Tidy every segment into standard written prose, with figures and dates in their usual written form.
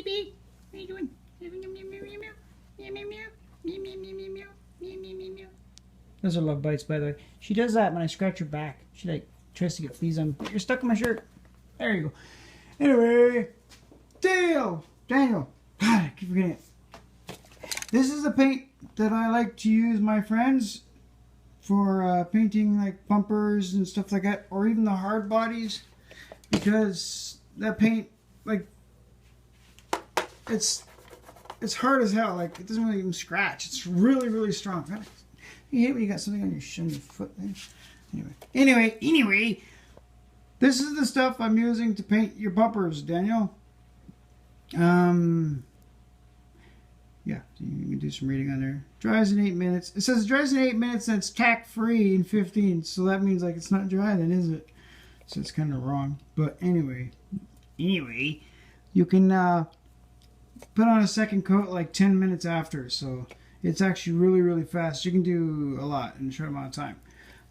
baby. How you doing? Meow, meow, meow, meow, meow, meow, meow, meow, meow, meow, meow, meow, meow, meow, meow, meow, meow. Those are love bites, by the way. She does that when I scratch her back. She like tries to get fleas on. You're stuck in my shirt. There you go. Anyway, Daniel. God, I keep forgetting it. This is the paint that I like to use, my friends, for painting like bumpers and stuff like that, or even the hard bodies, because that paint, like, it's hard as hell. Like, it doesn't really even scratch. It's really, really strong. You hate when you got something on your foot there. Anyway, this is the stuff I'm using to paint your bumpers, Daniel. Yeah, you can do some reading on there. Dries in 8 minutes. It says it dries in 8 minutes and it's tack free in 15. So that means like it's not dry then, is it? So it's kind of wrong. But anyway, you can put on a second coat like 10 minutes after. So it's actually really, really fast. You can do a lot in a short amount of time.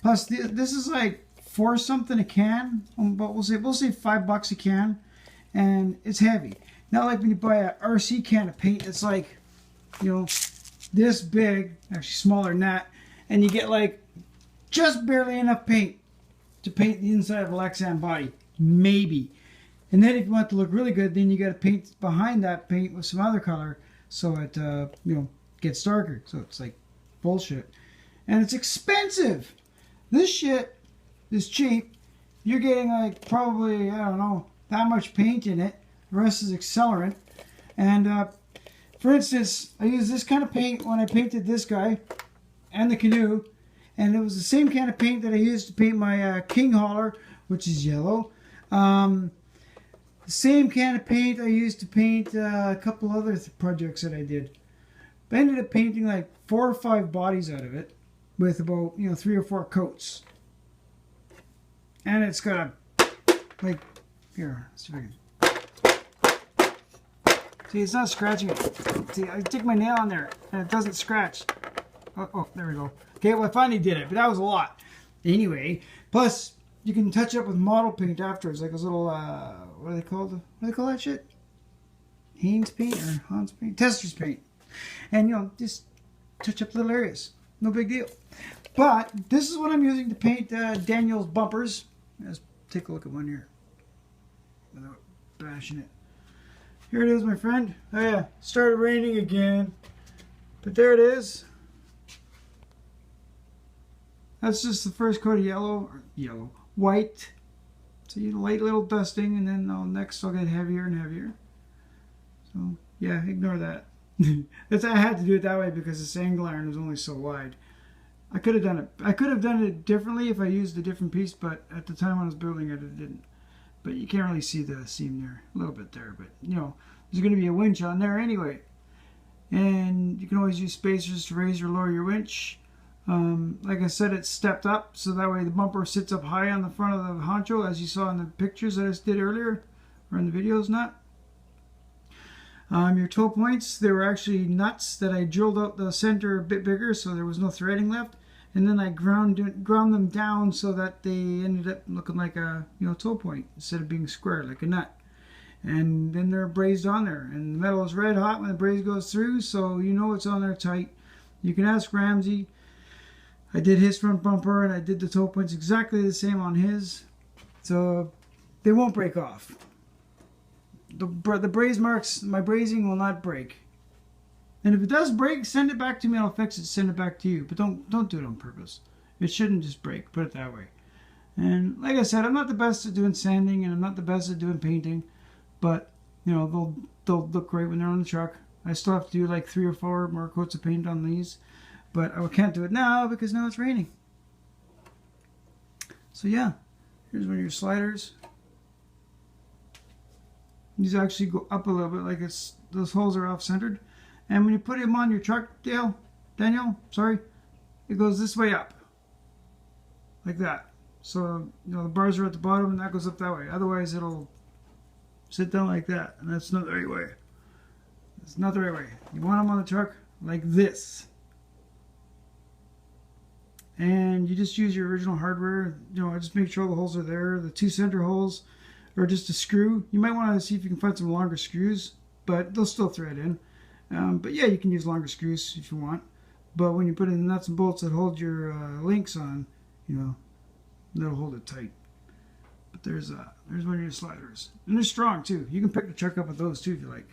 Plus, this is like $4 something a can. But we'll say $5 a can, and it's heavy. Not like when you buy a RC can of paint. It's like, you know, this big, actually smaller than that, and you get like just barely enough paint to paint the inside of a Lexan body, maybe. And then if you want it to look really good, then you got to paint behind that paint with some other color, so it you know, gets darker. So it's like bullshit, and it's expensive. This shit is cheap. You're getting like probably, I don't know, that much paint in it. The rest is accelerant, and for instance, I used this kind of paint when I painted this guy and the canoe, and it was the same kind of paint that I used to paint my King Hauler, which is yellow. The same kind of paint I used to paint a couple other projects that I did. I ended up painting like 4 or 5 bodies out of it with about, you know, 3 or 4 coats. And it's got a, like, here, let's see if I can. See, it's not scratching it. See, I stick my nail on there, and it doesn't scratch. Oh, there we go. Okay, well, I finally did it, but that was a lot. Anyway, plus, you can touch up with model paint afterwards, like those little, what are they called? What do they call that shit? Haynes paint or Hans paint? Tester's paint. And, you know, just touch up little areas. No big deal. But, this is what I'm using to paint Daniel's bumpers. Let's take a look at one here without bashing it. Here it is, my friend. Oh yeah, started raining again. But there it is. That's just the first coat of white. So you light little dusting, and then next I'll get heavier and heavier. So yeah, ignore that. I had to do it that way because this angle iron was only so wide. I could have done it differently if I used a different piece, but at the time when I was building it, it didn't. But you can't really see the seam there. A little bit there, but, you know, there's going to be a winch on there anyway. And you can always use spacers to raise or lower your winch. Like I said, it's stepped up, so that way the bumper sits up high on the front of the honcho, as you saw in the pictures that I just did earlier, or in the videos, not. Your toe points, they were actually nuts that I drilled out the center a bit bigger, so there was no threading left. And then I ground them down so that they ended up looking like a, you know, toe point instead of being square like a nut. And then they're brazed on there, and the metal is red hot when the braze goes through, so you know it's on there tight. You can ask Ramsey. I did his front bumper, and I did the toe points exactly the same on his, so they won't break off. The braze marks, my brazing will not break. And if it does break, send it back to me. I'll fix it. Send it back to you. But don't do it on purpose. It shouldn't just break. Put it that way. And like I said, I'm not the best at doing sanding, and I'm not the best at doing painting. But you know, they'll look great when they're on the truck. I still have to do like 3 or 4 more coats of paint on these, but I can't do it now because now it's raining. So yeah, here's one of your sliders. These actually go up a little bit, like those holes are off centered. And when you put them on your truck, Daniel, sorry, it goes this way up, like that. So, you know, the bars are at the bottom and that goes up that way. Otherwise, it'll sit down like that, and that's not the right way. It's not the right way. You want them on the truck like this. And you just use your original hardware. You know, just make sure the holes are there. The 2 center holes are just a screw. You might want to see if you can find some longer screws but they'll still thread in. But yeah, you can use longer screws if you want. But when you put in the nuts and bolts that hold your links on, you know, that'll hold it tight. But there's one of your sliders, and they're strong too. You can pick the truck up with those too if you like.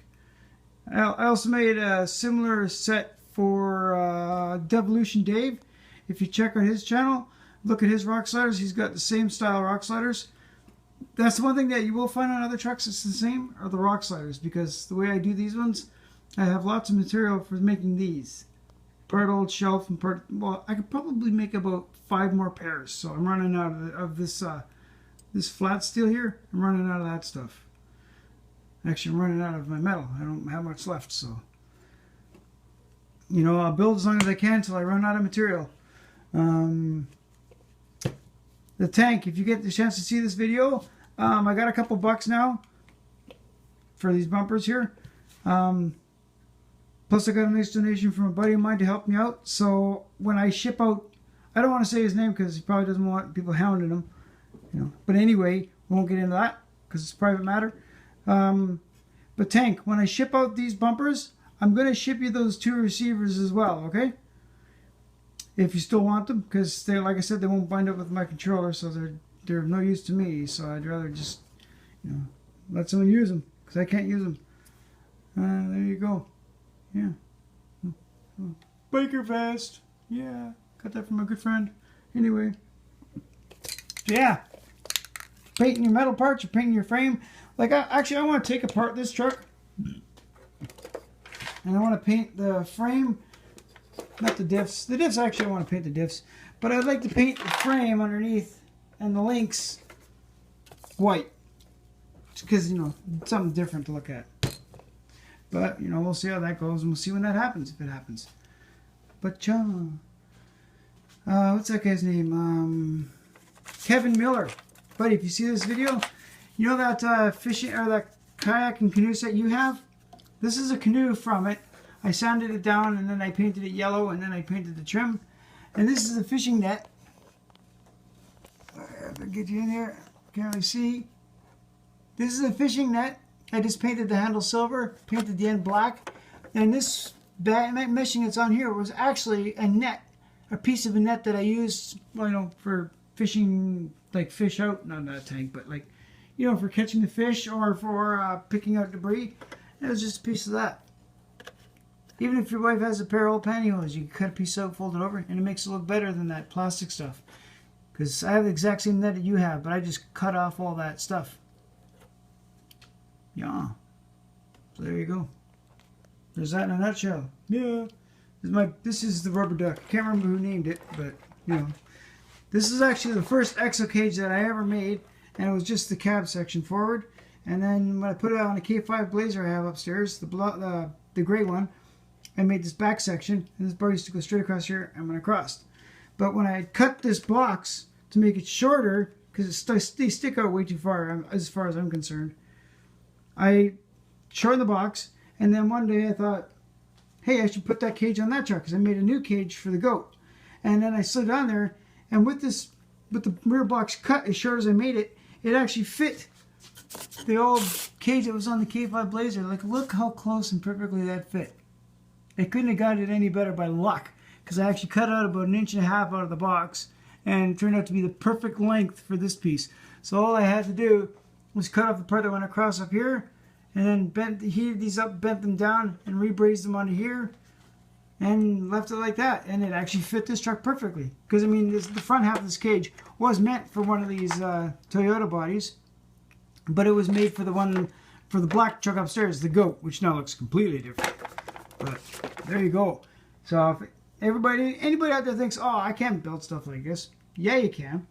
I also made a similar set for Devolution Dave. If you check on his channel, look at his rock sliders. He's got the same style rock sliders. That's the one thing that you will find on other trucks that's the same, are the rock sliders, because the way I do these ones, I have lots of material for making these. Part old shelf and part, well, I could probably make about 5 more pairs. So I'm running out of this this flat steel here. I'm running out of that stuff. Actually, I'm running out of my metal. I don't have much left, so you know, I'll build as long as I can until I run out of material. The tank, if you get the chance to see this video, I got a couple bucks now for these bumpers here. Plus I got a nice donation from a buddy of mine to help me out. So when I ship out, I don't want to say his name because he probably doesn't want people hounding him, you know. But anyway, we won't get into that because it's a private matter. But tank, when I ship out these bumpers, I'm going to ship you those 2 receivers as well, okay? If you still want them, because they, like I said, they won't bind up with my controller, so they're of no use to me. So I'd rather just, you know, let someone use them, because I can't use them. There you go. Yeah. Biker vest. Yeah. Got that from a good friend. Anyway. Yeah. Painting your metal parts or painting your frame. Like, actually, I want to take apart this truck. And I want to paint the frame. Not the diffs. The diffs, actually, I want to paint the diffs. But I'd like to paint the frame underneath and the links white. Just because, you know, it's something different to look at. But, you know, we'll see how that goes, and we'll see when that happens, if it happens. But, what's that guy's name? Kevin Miller. Buddy, if you see this video, you know that fishing, or that kayak and canoe set you have? This is a canoe from it. I sanded it down, and then I painted it yellow, and then I painted the trim. And this is a fishing net. I have to get you in here. Can't really see. This is a fishing net. I just painted the handle silver, painted the end black, and this meshing that's on here was actually a net, a piece of a net that I used, well, you know, for fishing, like fish out, not in that tank, but like, you know, for catching the fish or for picking out debris. It was just a piece of that. Even if your wife has a pair of old pantyhose, you can cut a piece out, fold it over, and it makes it look better than that plastic stuff. Because I have the exact same net that you have, but I just cut off all that stuff. Yeah. So there you go. There's that in a nutshell. Yeah. This is the rubber duck. I can't remember who named it, but you know. This is actually the first Exo cage that I ever made, and it was just the cab section forward. And then when I put it on a K5 Blazer I have upstairs, the gray one, I made this back section, and this bar used to go straight across here and went across. But when I cut this box to make it shorter, because they stick out way too far as I'm concerned, I shortened the box, and then one day I thought, hey, I should put that cage on that truck, because I made a new cage for the goat. And then I slid on there, and with the rear box cut as short as I made it, it actually fit the old cage that was on the K5 Blazer. Like, look how close and perfectly that fit. It couldn't have got it any better by luck, because I actually cut out about 1.5 inches out of the box, and it turned out to be the perfect length for this piece. So all I had to do was cut off the part that went across up here, and then heated these up, bent them down, and rebrazed them onto here, and left it like that. And it actually fit this truck perfectly. Because, I mean, the front half of this cage was meant for one of these Toyota bodies, but it was made for the black truck upstairs, the goat, which now looks completely different. But there you go. So if anybody out there thinks, oh, I can't build stuff like this, yeah, you can.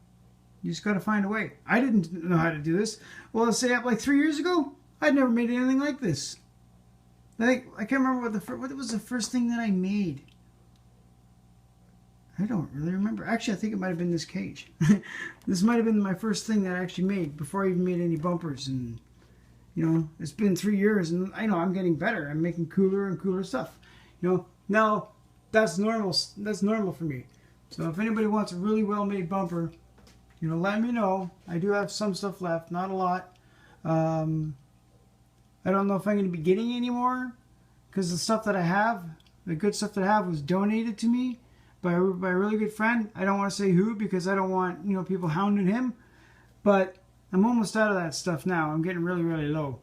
You just got to find a way. I didn't know how to do this. Well, let's say up like 3 years ago, I'd never made anything like this. I can't remember what was the first thing that I made. I don't really remember. Actually, I think it might have been this cage. This might have been my first thing that I actually made before I even made any bumpers. And, you know, it's been 3 years, and I know I'm getting better. I'm making cooler and cooler stuff. You know, now that's normal. That's normal for me. So if anybody wants a really well-made bumper, you know, let me know. I do have some stuff left, not a lot. I don't know if I'm going to be getting any more because the stuff that I have, the good stuff that I have, was donated to me by a really good friend. I don't want to say who because I don't want, you know, people hounding him. But I'm almost out of that stuff now. I'm getting really, really low.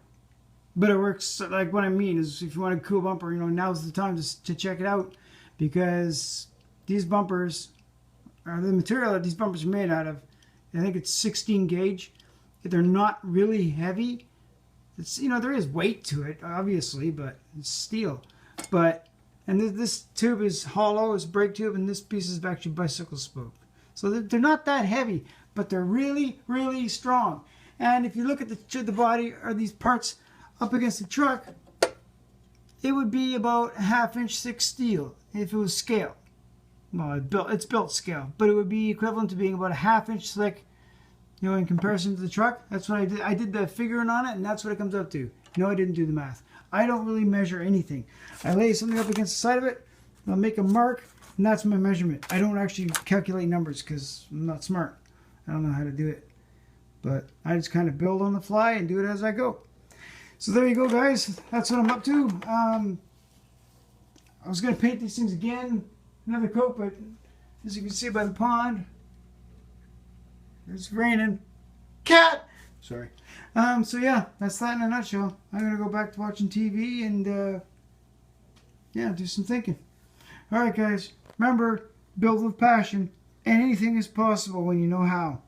But it works. Like, what I mean is, if you want a cool bumper, you know, now's the time to check it out, because these bumpers, or the material that these bumpers are made out of, I think it's 16 gauge. They're not really heavy. It's, you know, there is weight to it, obviously, but it's steel. But, and this tube is hollow, it's a brake tube, and this piece is actually bicycle spoke. So they're not that heavy, but they're really, really strong. And if you look at the body or these parts up against the truck, it would be about 1/2 inch thick steel if it was scale. Well, it's built scale, but it would be equivalent to being about 1/2 inch thick, you know, in comparison to the truck. That's what I did. I did the figuring on it, and that's what it comes up to. No, I didn't do the math. I don't really measure anything. I lay something up against the side of it, I'll make a mark, and that's my measurement. I don't actually calculate numbers because I'm not smart. I don't know how to do it. But I just kind of build on the fly and do it as I go. So there you go, guys. That's what I'm up to. I was going to paint these things again, another coat, but as you can see by the pond, it's raining. Cat! Sorry. So yeah, that's that in a nutshell. I'm going to go back to watching TV and, yeah, do some thinking. Alright, guys. Remember, build with passion, and anything is possible when you know how.